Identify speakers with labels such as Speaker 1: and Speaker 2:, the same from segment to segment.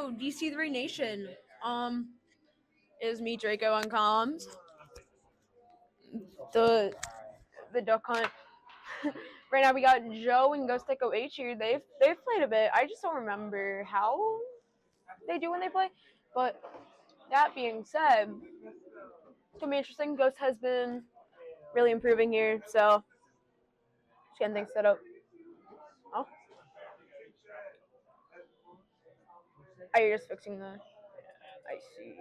Speaker 1: Yo, DC3 Nation. Is me Draco on comms. The duck hunt. Right now we got Joe and GhostEchoH here. They've played a bit. I just don't remember how they do when they play. But that being said, it's gonna be interesting. Ghost has been really improving here, so just getting things set up. Oh, you're just fixing the. I see.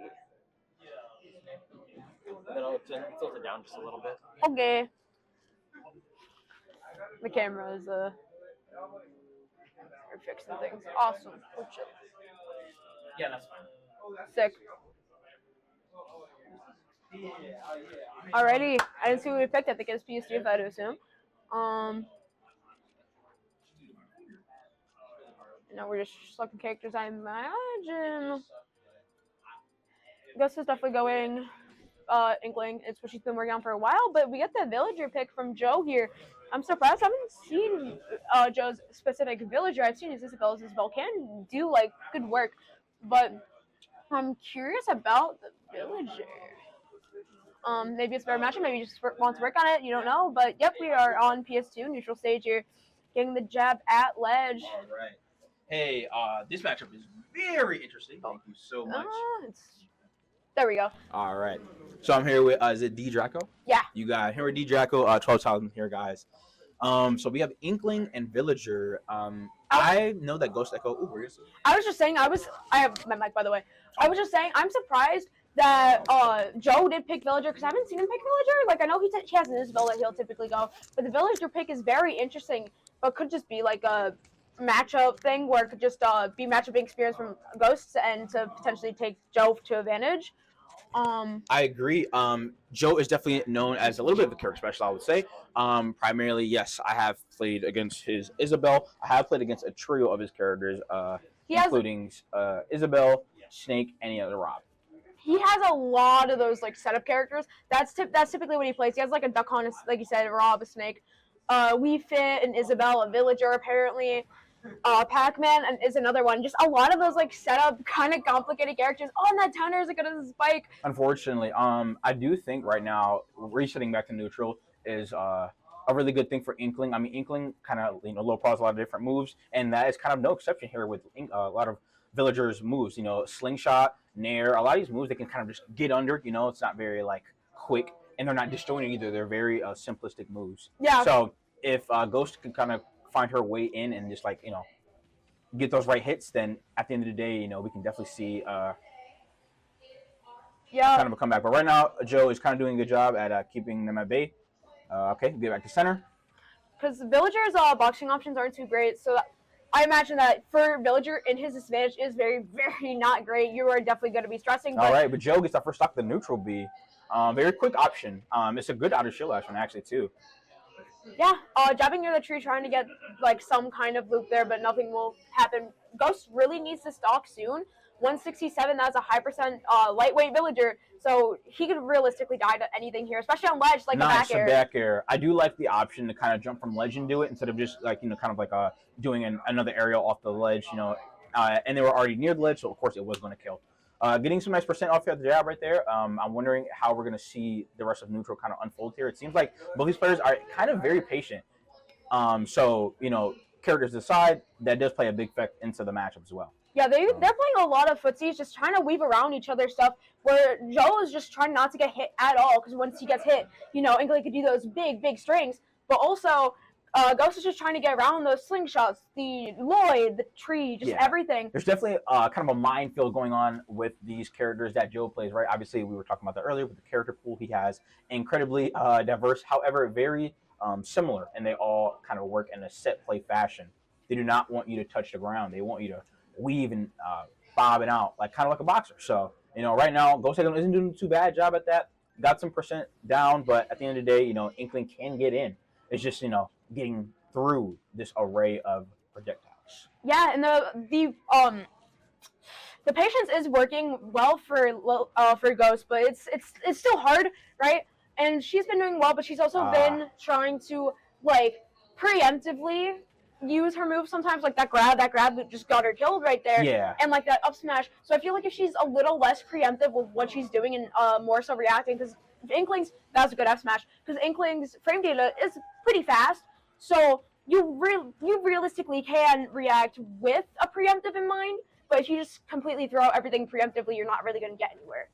Speaker 2: Then I'll tilt it down just a little bit.
Speaker 1: Okay. The camera is we're fixing things. Awesome. Oh, shit.
Speaker 2: Yeah, that's fine.
Speaker 1: Sick. Alrighty. I didn't see what we picked. I think it's PS3 if I had to assume. Now we're just selecting characters, I imagine. Ghost is definitely going Inkling. It's what she's been working on for a while, but we get the villager pick from Joe here. I'm surprised I haven't seen Joe's specific villager. I've seen his Isabel's. Isabel can do like good work, but I'm curious about the villager. Maybe it's a better matchup. Maybe he just wants to work on it. You don't know, but yep, we are on PS2 neutral stage here, getting the jab at ledge.
Speaker 2: All right. Hey, this matchup is very interesting. Thank you so much.
Speaker 1: There we go.
Speaker 2: All right. So I'm here with, is it D Draco?
Speaker 1: Yeah.
Speaker 2: You got here with D Draco, 12,000 here, guys. So we have Inkling and Villager. I know that GhostEchoH. Ooh, where is it?
Speaker 1: I was just saying, I have my mic, by the way. I was just saying, I'm surprised that Joe did pick Villager, because I haven't seen him pick Villager. Like, I know he has an Isabel that he'll typically go, but the Villager pick is very interesting, but could just be like a matchup thing where it could just be matchup experience from Ghosts and to potentially take Joe to advantage.
Speaker 2: I agree. Joe is definitely known as a little bit of a character special, I would say. Primarily, yes, I have played against his Isabel. I have played against a trio of his characters, including Isabel, Snake, and the other Rob.
Speaker 1: He has a lot of those like setup characters. That's typically what he plays. He has like a Duck Hunt, like you said, a Rob, a Snake, Wii Fit, an Isabel, a Villager apparently. Pac-Man and is another one. Just a lot of those like setup kind of complicated characters. Oh, and that Tanner is as good as a Spike.
Speaker 2: Unfortunately, I do think right now resetting back to neutral is a really good thing for Inkling. I mean, Inkling kind of low pros a lot of different moves, and that is kind of no exception here with a lot of Villagers' moves. Slingshot, Nair, a lot of these moves they can kind of just get under. It's not very like quick, and they're not disjointed either. They're very simplistic moves.
Speaker 1: Yeah.
Speaker 2: So if Ghost can kind of find her way in and just like get those right hits, then at the end of the day we can definitely see kind of a comeback. But right now Joe is kind of doing a good job at keeping them at bay. Okay, get back to center,
Speaker 1: because Villager's boxing options aren't too great, so I imagine that for Villager and his disadvantage is very, very not great. You are definitely going to be stressing.
Speaker 2: All right, but Joe gets our first stock, the neutral B. Very quick option. It's a good out of shield action actually too.
Speaker 1: Yeah, jabbing near the tree, trying to get like some kind of loop there, but nothing will happen. Ghost really needs to stock soon. 167, that's a high percent lightweight Villager, so he could realistically die to anything here, especially on ledge, like
Speaker 2: nice,
Speaker 1: a back air.
Speaker 2: Back air. I do like the option to kind of jump from ledge and do it instead of just like kind of like doing another aerial off the ledge, and they were already near the ledge, so of course it was going to kill. Getting some nice percent off here at the jab right there. I'm wondering how we're going to see the rest of neutral kind of unfold here. It seems like both these players are kind of very patient. So, characters aside, that does play a big effect into the matchup as well.
Speaker 1: Yeah, they're playing a lot of footsies, just trying to weave around each other's stuff, where Joe is just trying not to get hit at all, because once he gets hit, Inkling could do those big, big strings, but also Ghost is just trying to get around those slingshots, the Lloyd, the tree, just everything.
Speaker 2: There's definitely kind of a minefield going on with these characters that Joe plays, right? Obviously, we were talking about that earlier with the character pool he has. Incredibly diverse, however, very similar, and they all kind of work in a set play fashion. They do not want you to touch the ground. They want you to weave and bob it out, kind of like a boxer. So, right now, GhostEchoH isn't doing too bad job at that. Got some percent down, but at the end of the day, Inkling can get in. It's just, getting through this array of projectiles.
Speaker 1: Yeah, and the patience is working well for Ghost, but it's still hard, right? And she's been doing well, but she's also been trying to preemptively use her move sometimes, like that grab that just got her killed right there.
Speaker 2: Yeah.
Speaker 1: And like that up smash. So I feel like if she's a little less preemptive with what she's doing and more so reacting, because Inkling's, that's a good F smash, because Inkling's frame data is pretty fast. So you realistically can react with a preemptive in mind, but if you just completely throw out everything preemptively, you're not really going to get anywhere.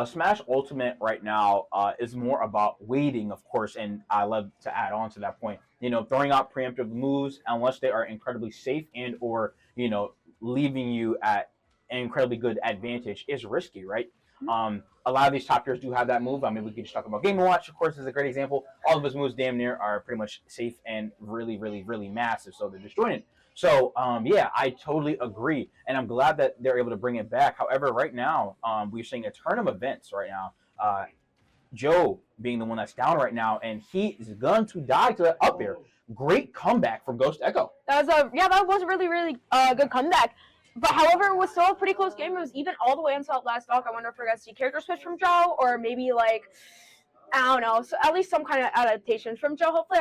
Speaker 2: Smash Ultimate right now is more about waiting, of course, and I love to add on to that point. You know, throwing out preemptive moves unless they are incredibly safe and or, you know, leaving you at an incredibly good advantage is risky, right? A lot of these top tiers do have that move. I mean, we could just talk about Game & Watch, of course, is a great example. All of his moves damn near are pretty much safe and really, really, really massive, so they're disjointed. So, yeah, I totally agree, and I'm glad that they're able to bring it back. However, right now, we're seeing a turn of events right now. Joe being the one that's down right now, and he is going to die to that up air. Great comeback from GhostEchoH.
Speaker 1: That was a really, really good comeback. But however, it was still a pretty close game. It was even all the way until last stock. I wonder if we're going to see character switch from Joe, or maybe like, I don't know, so at least some kind of adaptation from Joe. Hopefully,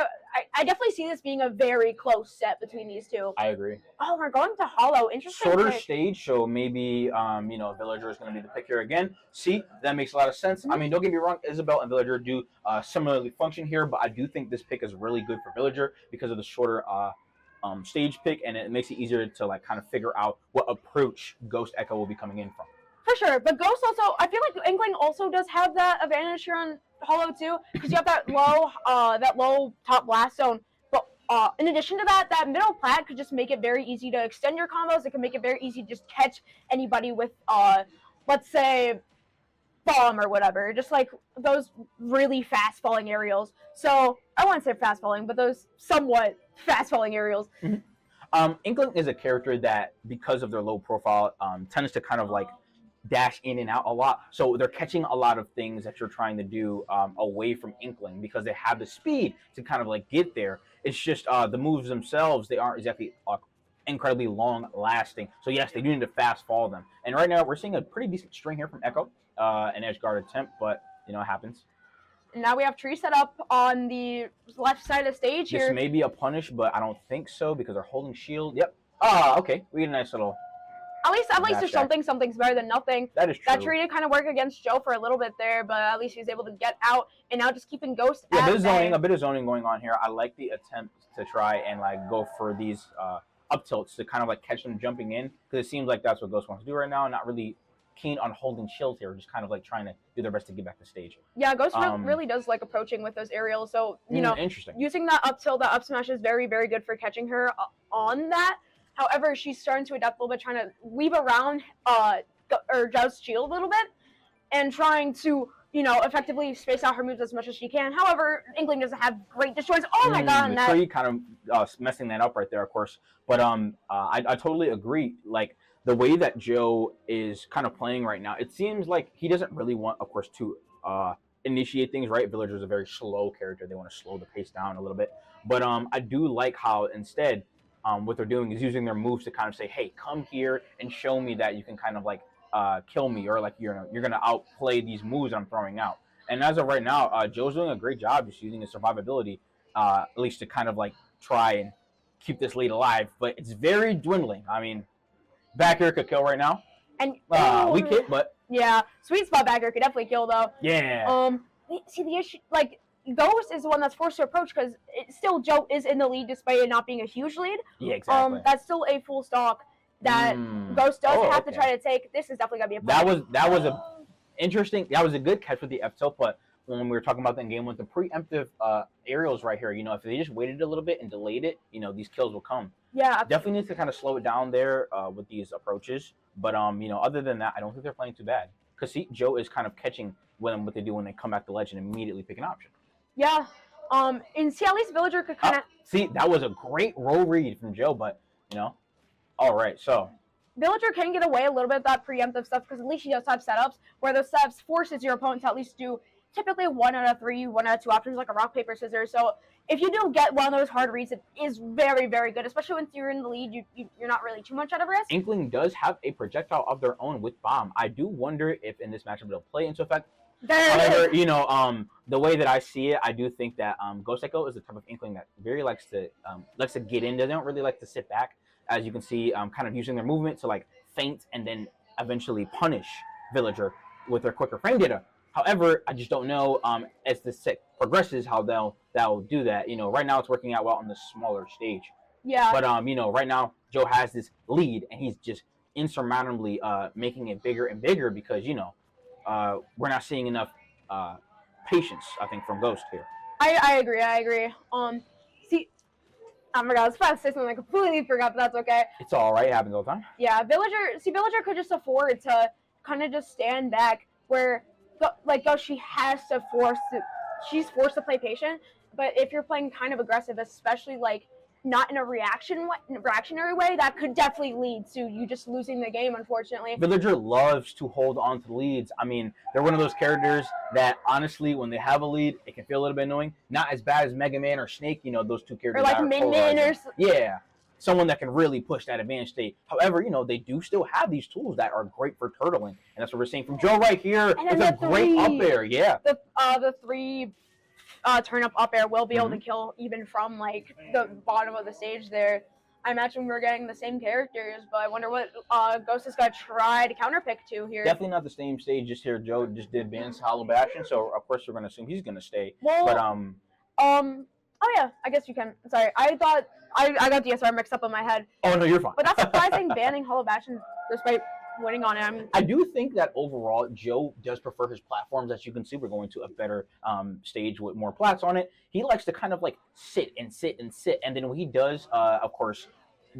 Speaker 1: I definitely see this being a very close set between these two.
Speaker 2: I agree.
Speaker 1: Oh, we're going to Hollow. Interesting.
Speaker 2: Shorter stage, so maybe, you know, Villager is going to be the pick here again. See, that makes a lot of sense. I mean, don't get me wrong, Isabel and Villager do similarly function here, but I do think this pick is really good for Villager because of the shorter stage pick, and it makes it easier to like kind of figure out what approach GhostEchoH will be coming in from.
Speaker 1: For sure, but Ghost also, I feel like Inkling also does have that advantage here on Hollow too, because you have that low top blast zone. But in addition to that, that middle plat could just make it very easy to extend your combos. It can make it very easy to just catch anybody with, let's say, bomb or whatever, just like those really fast falling aerials. So I wouldn't say fast falling, but those somewhat fast falling aerials.
Speaker 2: Inkling is a character that, because of their low profile, tends to kind of like dash in and out a lot, so they're catching a lot of things that you're trying to do away from Inkling because they have the speed to kind of like get there. It's just the moves themselves, they aren't exactly incredibly long lasting, so yes, they do need to fast fall them, and right now we're seeing a pretty decent string here from Echo, an edge guard attempt, but you know, it happens.
Speaker 1: And now we have Tree set up on the left side of the stage here.
Speaker 2: This may be a punish, but I don't think so because they're holding shield. Yep. Okay, we get a nice little.
Speaker 1: At least there's something. Something's better than nothing.
Speaker 2: That is true.
Speaker 1: That tree did kind of work against Joe for a little bit there, but at least he was able to get out, and now just keeping Ghost.
Speaker 2: Yeah, a bit of zoning going on here. I like the attempt to try and like go for these up tilts to kind of like catch them jumping in, because it seems like that's what Ghost wants to do right now, and not really keen on holding shield here, just kind of like trying to do their best to get back to stage.
Speaker 1: Yeah, Ghost really does like approaching with those aerials, so you know,
Speaker 2: interesting.
Speaker 1: Using that up tilt, that up smash is very, very good for catching her on that. However, she's starting to adapt a little bit, trying to weave around Joe's shield a little bit, and trying to, you know, effectively space out her moves as much as she can. However, Inkling doesn't have great destroys. Oh my god,
Speaker 2: the tree kind of messing that up right there, of course. But I totally agree. Like, the way that Joe is kind of playing right now, it seems like he doesn't really want, of course, to initiate things, right? Villager's a very slow character. They want to slow the pace down a little bit. But I do like how instead what they're doing is using their moves to kind of say, hey, come here and show me that you can kind of like kill me, or like you're going to outplay these moves I'm throwing out. And as of right now, Joe's doing a great job just using his survivability, at least to kind of like try and keep this lead alive. But it's very dwindling. I mean, back air could kill right now. And we kick, but
Speaker 1: yeah, sweet spot back air could definitely kill though.
Speaker 2: Yeah.
Speaker 1: See the issue, like Ghost is the one that's forced to approach because still Joe is in the lead despite it not being a huge lead.
Speaker 2: Yeah, exactly.
Speaker 1: That's still a full stock that Ghost does have to try to take. This is definitely gonna be a
Speaker 2: problem. That was a interesting. That was a good catch with the F tilt, but when we were talking about that game with the preemptive aerials right here, you know, if they just waited a little bit and delayed it, you know, these kills will come.
Speaker 1: Yeah,
Speaker 2: definitely needs to kind of slow it down there with these approaches. But you know, other than that, I don't think they're playing too bad. Because see, Joe is kind of catching what they do when they come back to ledge and immediately pick an option.
Speaker 1: Yeah. And see, at least Villager could kind of
Speaker 2: see, that was a great roll read from Joe, but you know, all right, so
Speaker 1: Villager can get away a little bit with that preemptive stuff because at least she does have setups where those setups forces your opponent to at least do typically 1 out of 3, 1 out of 2 options, like a rock, paper, scissors. So if you do get one of those hard reads, it is very, very good, especially once you're in the lead. You're not really too much at a risk.
Speaker 2: Inkling does have a projectile of their own with bomb. I do wonder if in this matchup it'll play into effect. However, you know, the way that I see it, I do think that GhostEchoH is the type of inkling that very likes to get in. They don't really like to sit back, as you can see, kind of using their movement to like feint and then eventually punish Villager with their quicker frame data. However, I just don't know as the set progresses how they'll do that. You know, right now it's working out well on the smaller stage.
Speaker 1: Yeah.
Speaker 2: But you know, right now Joe has this lead, and he's just insurmountably making it bigger and bigger because you know we're not seeing enough patience, I think, from Ghost here.
Speaker 1: I agree. See, oh my god, I was about to say something I completely forgot, but that's okay.
Speaker 2: It's all right. It happens all the time.
Speaker 1: Yeah, Villager could just afford to kind of just stand back where, like, Ghost, she's forced to play patient, but if you're playing kind of aggressive, especially, like, not in a reactionary way, that could definitely lead to you just losing the game, unfortunately.
Speaker 2: Villager loves to hold on to leads. I mean, they're one of those characters that, honestly, when they have a lead, it can feel a little bit annoying. Not as bad as Mega Man or Snake, you know, those two characters.
Speaker 1: Or like Min Min or...
Speaker 2: Yeah, someone that can really push that advanced state. However, you know, they do still have these tools that are great for turtling. And that's what we're seeing from Joe right here with a great up air. Yeah.
Speaker 1: The three... turn up air will be able to kill even from like the bottom of the stage there. I imagine we're getting the same characters, but I wonder what Ghost is gonna try to counterpick to here.
Speaker 2: Definitely not the same stage. Just here, Joe just did Van's Hollow Bastion, so of course we're gonna assume he's gonna stay.
Speaker 1: Well,
Speaker 2: but
Speaker 1: oh yeah, I guess you can. Sorry, I thought I got DSR mixed up in my head.
Speaker 2: Oh no, you're fine.
Speaker 1: But that's surprising, banning Hollow Bastion despite winning on it.
Speaker 2: I do think that overall Joe does prefer his platforms. As you can see, we're going to a better stage with more plats on it. He likes to kind of like sit, and then when he does, of course,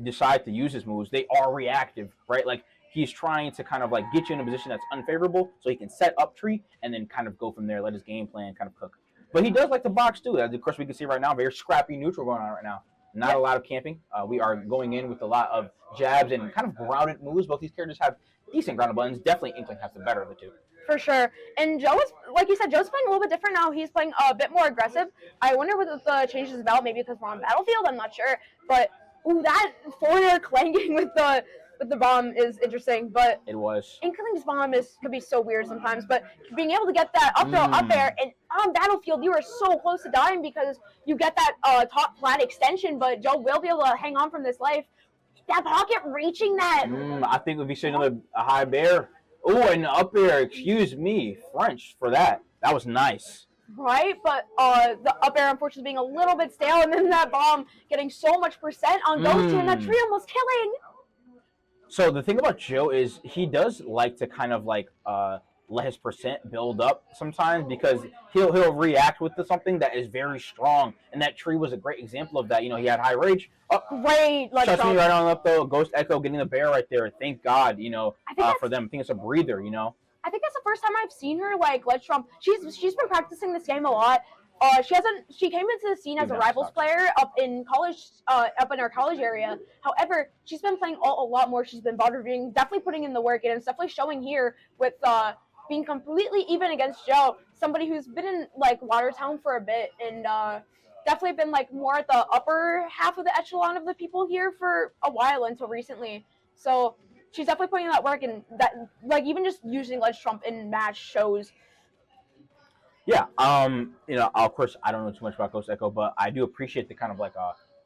Speaker 2: decide to use his moves, they are reactive, right? Like he's trying to kind of like get you in a position that's unfavorable, so he can set up tree and then kind of go from there. Let his game plan kind of cook. But he does like to box too. As of course we can see right now, very scrappy neutral going on right now. Not a lot of camping. We are going in with a lot of jabs and kind of grounded moves. Both these characters have decent grounded buttons. Definitely Inkling has the better of the two.
Speaker 1: For sure. And Joe is, like you said, Joe's playing a little bit different now. He's playing a bit more aggressive. I wonder what the change is about. Maybe because we're on Battlefield. I'm not sure. But ooh, that foreigner clanging with the bomb is interesting. But
Speaker 2: it was.
Speaker 1: Inkling's bomb could be so weird sometimes. But being able to get that up there and on Battlefield, you are so close to dying because you get that top flat extension. But Joe will be able to hang on from this life. That pocket reaching that.
Speaker 2: I think if he's sitting on a high bear. Oh, and up air, excuse me, French for that. That was nice.
Speaker 1: Right, but the up air unfortunately being a little bit stale, and then that bomb getting so much percent on Ghost and that tree almost killing.
Speaker 2: So the thing about Joe is he does like to kind of like let his percent build up sometimes because he'll react with something that is very strong, and that tree was a great example of that. You know, he had high rage.
Speaker 1: Great,
Speaker 2: touch me right on up though. GhostEchoH getting the bear right there. Thank God, you know, for them. I think it's a breather, you know.
Speaker 1: I think that's the first time I've seen her like ledge trump. She's been practicing this game a lot. She came into the scene as a rivals player up in college, up in our college area. However, she's been playing a lot more. She's been bothering, definitely putting in the work, and it's definitely showing here with being completely even against Joe, somebody who's been in like Watertown for a bit and definitely been like more at the upper half of the echelon of the people here for a while until recently. So she's definitely putting in that work, and that like even just using ledge trump in match shows.
Speaker 2: Yeah, you know, of course I don't know too much about GhostEchoH, but I do appreciate the kind of like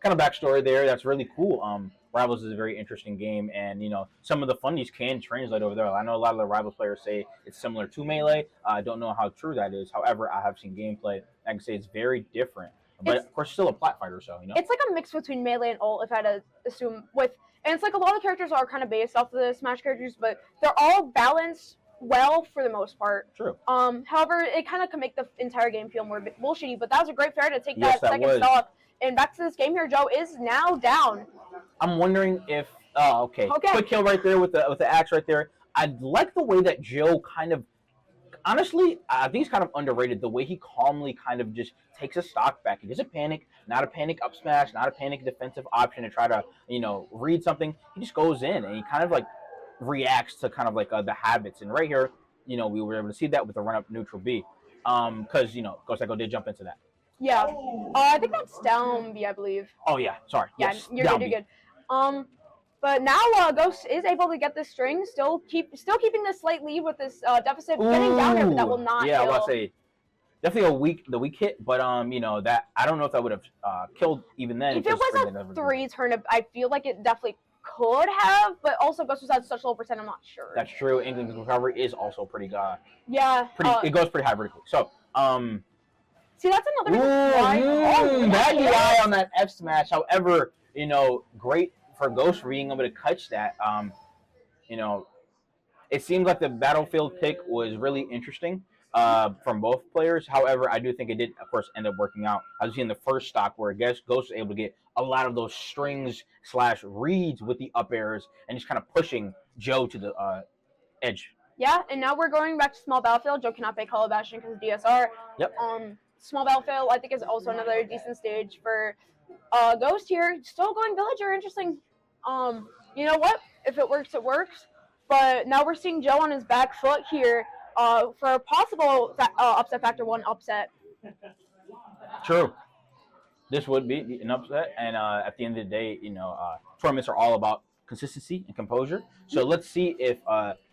Speaker 2: backstory there. That's really cool. Rivals is a very interesting game, and you know some of the funnies can translate over there. I know a lot of the Rivals players say it's similar to Melee. I don't know how true that is. However, I have seen gameplay. I can say it's very different, but of course still a plat fighter. So you know,
Speaker 1: it's like a mix between Melee and ult. If I had to assume and it's like a lot of the characters are kind of based off of the Smash characters, but they're all balanced well for the most part.
Speaker 2: True.
Speaker 1: However, it kind of can make the entire game feel more bullshitty. But that was a great fair to take that second stock. And back to this game here, Joe is now down.
Speaker 2: I'm wondering if okay. Quick kill right there with the axe right there. I like the way that Joe kind of, honestly, I think he's kind of underrated. The way he calmly kind of just takes a stock back. He doesn't panic. Not a panic up smash. Not a panic defensive option to try to read something. He just goes in and he kind of like reacts to kind of like the habits. And right here, we were able to see that with the run up neutral B, because GhostEchoH did jump into that.
Speaker 1: Yeah, I think that's down B, I believe.
Speaker 2: Oh yeah, sorry.
Speaker 1: Yeah,
Speaker 2: yes,
Speaker 1: you're good. But now Ghost is able to get this string, still keeping this slight lead with this deficit, getting down there, but that will not
Speaker 2: Yeah,
Speaker 1: kill.
Speaker 2: I was about to say, definitely the weak hit, but you know, that I don't know if that would have killed even then.
Speaker 1: If it was a 3 turnip, I feel like it definitely could have, but also Ghost was at such low percent, I'm not sure.
Speaker 2: That's true. Inkling's recovery is also pretty
Speaker 1: yeah.
Speaker 2: It goes pretty high vertically. So
Speaker 1: see, that's another reason
Speaker 2: bad DI on that F smash. However, you know, great for Ghost for being able to catch that. You know, it seems like the battlefield pick was really interesting from both players. However, I do think it did, of course, end up working out. I was seeing the first stock where I guess Ghost was able to get a lot of those strings / reads with the up airs and just kind of pushing Joe to the edge.
Speaker 1: Yeah, and now we're going back to small battlefield. Joe cannot fake Hollow Bastion because of DSR.
Speaker 2: Yep.
Speaker 1: Small battlefield, I think, is also another decent stage for Ghost here. Still going villager, interesting. You know what? If it works, it works. But now we're seeing Joe on his back foot here for a possible upset factor 1 upset.
Speaker 2: True. This would be an upset, and at the end of the day, you know, tournaments are all about consistency and composure. So let's see if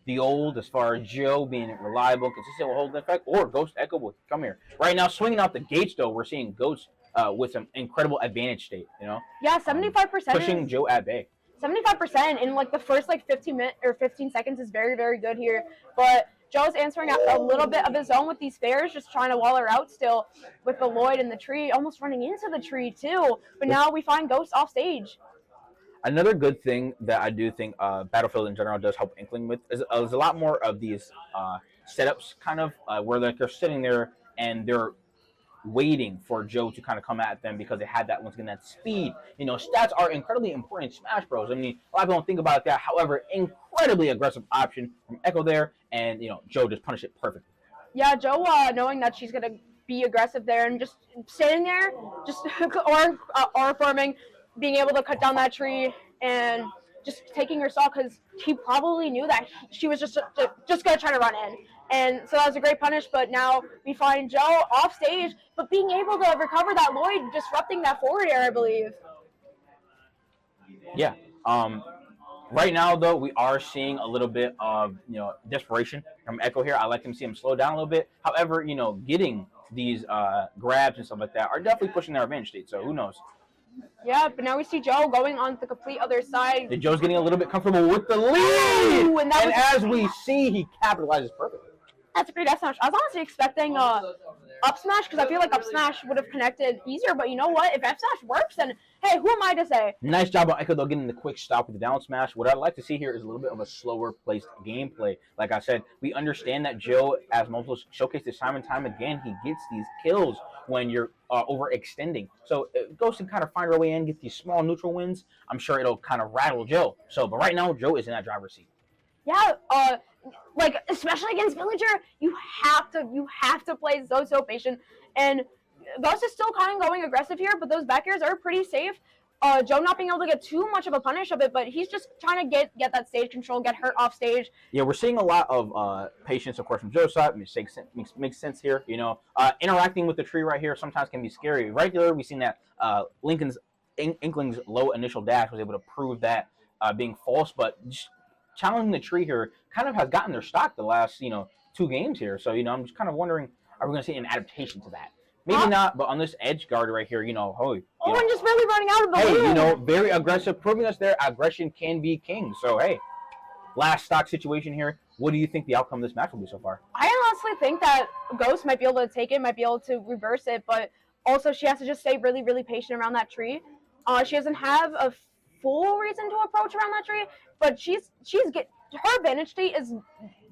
Speaker 2: the old, as far as Joe being reliable and consistent, will hold the effect, or GhostEchoH will come here. Right now, swinging out the gates, though, we're seeing Ghost with some incredible advantage state, you know?
Speaker 1: Yeah, 75%.
Speaker 2: Pushing Joe at bay.
Speaker 1: 75% in like the first like 15 seconds is very, very good here. But Joe's answering a little bit of his own with these spares, just trying to wall her out still with the Lloyd in the tree, almost running into the tree too. But now we find Ghost off stage.
Speaker 2: Another good thing that I do think Battlefield in general does help Inkling with is a lot more of these setups, kind of where like they're sitting there and they're waiting for Joe to kind of come at them because they had that once again that speed. You know, stats are incredibly important in Smash Bros. I mean, a lot of people don't think about that. However, incredibly aggressive option from Echo there, and you know, Joe just punished it perfectly.
Speaker 1: Yeah, Joe knowing that she's gonna be aggressive there and just standing there, just or forming, being able to cut down that tree and just taking her stock because he probably knew that she was just gonna try to run in. And so that was a great punish, but now we find Joe off stage, but being able to recover that Lloyd, disrupting that forward air, I believe.
Speaker 2: Yeah. Right now, though, we are seeing a little bit of, you know, desperation from Echo here. I like to see him slow down a little bit. However, you know, getting these grabs and stuff like that are definitely pushing their revenge state, so who knows?
Speaker 1: Yeah, but now we see Joe going on the complete other side.
Speaker 2: And Joe's getting a little bit comfortable with the lead!
Speaker 1: Ooh, and
Speaker 2: as we see, he capitalizes perfectly.
Speaker 1: That's a great F smash. I was honestly expecting up smash because I feel like up smash would have connected easier. But you know what? If F smash works, then hey, who am I to say?
Speaker 2: Nice job on Echo though, getting the quick stop with the down smash. What I'd like to see here is a little bit of a slower placed gameplay. Like I said, we understand that Joe, as multiple showcased this time and time again, he gets these kills when you're overextending. So Ghost can kind of find her way in, get these small neutral wins. I'm sure it'll kind of rattle Joe. So, but right now, Joe is in that driver's seat.
Speaker 1: Yeah, like especially against Villager, you have to play so patient. And Ghost is still kind of going aggressive here, but those back airs are pretty safe. Joe not being able to get too much of a punish of it, but he's just trying to get that stage control, get hurt off stage.
Speaker 2: Yeah, we're seeing a lot of patience, of course, from Joe's side. Makes sense here. You know, interacting with the tree right here sometimes can be scary. Regular, we've seen that Inkling's low initial dash was able to prove that being false, but just challenging the tree here kind of has gotten their stock the last, you know, 2 games here. So, you know, I'm just kind of wondering, are we going to see an adaptation to that? Maybe not, but on this edge guard right here, you know,
Speaker 1: and just really running out of the
Speaker 2: lead.
Speaker 1: Hey,
Speaker 2: you know, very aggressive, proving us there aggression can be king. So, hey, last stock situation here. What do you think the outcome of this match will be so far?
Speaker 1: I honestly think that Ghost might be able to take it, might be able to reverse it, but also she has to just stay really, really patient around that tree. She doesn't have a full reason to approach around that tree, but her advantage state is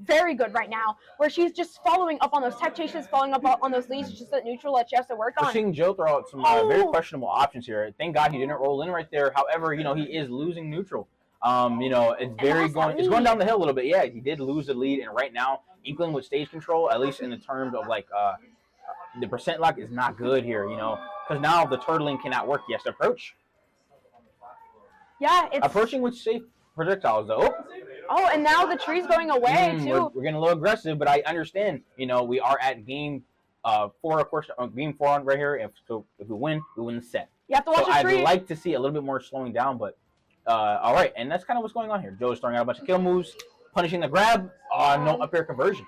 Speaker 1: very good right now, where she's just following up on those tech chases, following up on those leads. It's just that neutral that she has to work on.
Speaker 2: We're seeing Joe throw out some very questionable options here. Thank God he didn't roll in right there. However, you know, he is losing neutral. You know, it's going down the hill a little bit. Yeah, he did lose the lead, and right now, Inkling with stage control, at least in the terms of like the percent lock, is not good here. You know, because now the turtling cannot work. He has to approach.
Speaker 1: Yeah, it's
Speaker 2: approaching with safe projectiles though.
Speaker 1: Oh, and now the tree's going away too.
Speaker 2: We're getting a little aggressive, but I understand. You know, we are at game 4, of course. Game 4 on right here. If we win the set.
Speaker 1: You have to watch the tree.
Speaker 2: I'd like to see a little bit more slowing down, but All right, and that's kind of what's going on here. Joe's throwing out a bunch of kill moves, punishing the grab. No up air conversion.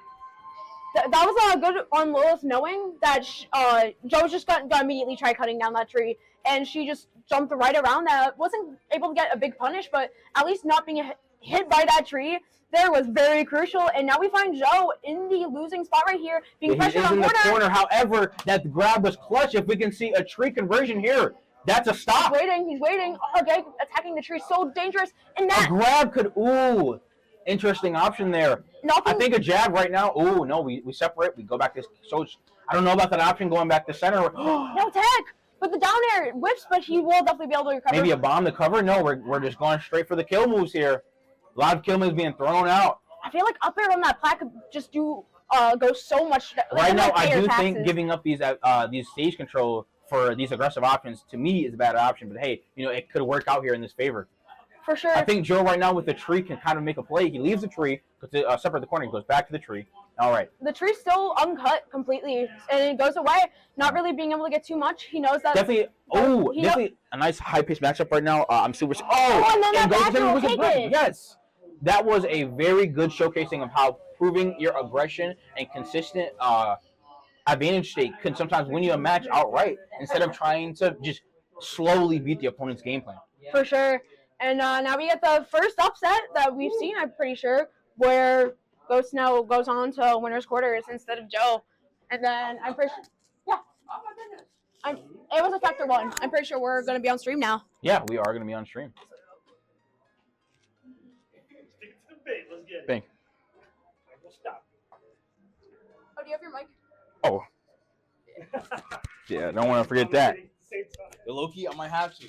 Speaker 1: That was good on Lilith, knowing that Joe just got immediately try cutting down that tree, and she just jumped right around that. Wasn't able to get a big punish, but at least not being hit by that tree there was very crucial. And now we find Joe in the losing spot right here, being pressured on
Speaker 2: the corner. However, that grab was clutch. If we can see a tree conversion here, that's a stop.
Speaker 1: He's waiting. Okay, attacking the tree, so dangerous. And that
Speaker 2: a grab could, interesting option there. I think a jab right now. Oh, no, we separate. We go back to, so I don't know about that option going back to center.
Speaker 1: No tech, but the down air whips, but he will definitely be able to recover.
Speaker 2: Maybe a bomb to cover? No, we're just going straight for the kill moves here. A lot of kill moves being thrown out.
Speaker 1: I feel like up air on that plaque could just go so much.
Speaker 2: Right now, I do think giving up these stage control for these aggressive options, to me, is a bad option. But hey, it could work out here in this favor.
Speaker 1: For sure.
Speaker 2: I think Joe right now with the tree can kind of make a play. He leaves the tree, separate the corner, he goes back to the tree. All right.
Speaker 1: The tree's still uncut completely, and it goes away, not really being able to get too much. He knows that.
Speaker 2: Definitely, definitely a nice high-paced matchup right now. I'm super.
Speaker 1: And then that will take it.
Speaker 2: Yes. That was a very good showcasing of how proving your aggression and consistent advantage state can sometimes win you a match outright instead of trying to just slowly beat the opponent's game plan.
Speaker 1: For sure. And now we get the first upset that we've seen, I'm pretty sure, where Ghost now goes on to winner's quarters instead of Joe. And then I'm pretty sure, yeah. It was a factor one. I'm pretty sure we're going to be on stream now.
Speaker 2: Yeah, we are going to be on stream.
Speaker 3: Let's get it.
Speaker 2: Bang.
Speaker 3: We'll stop.
Speaker 1: Oh, do you have your mic?
Speaker 2: Oh. Yeah, don't want to forget that.
Speaker 3: Same time.
Speaker 4: Low-key, I might have to.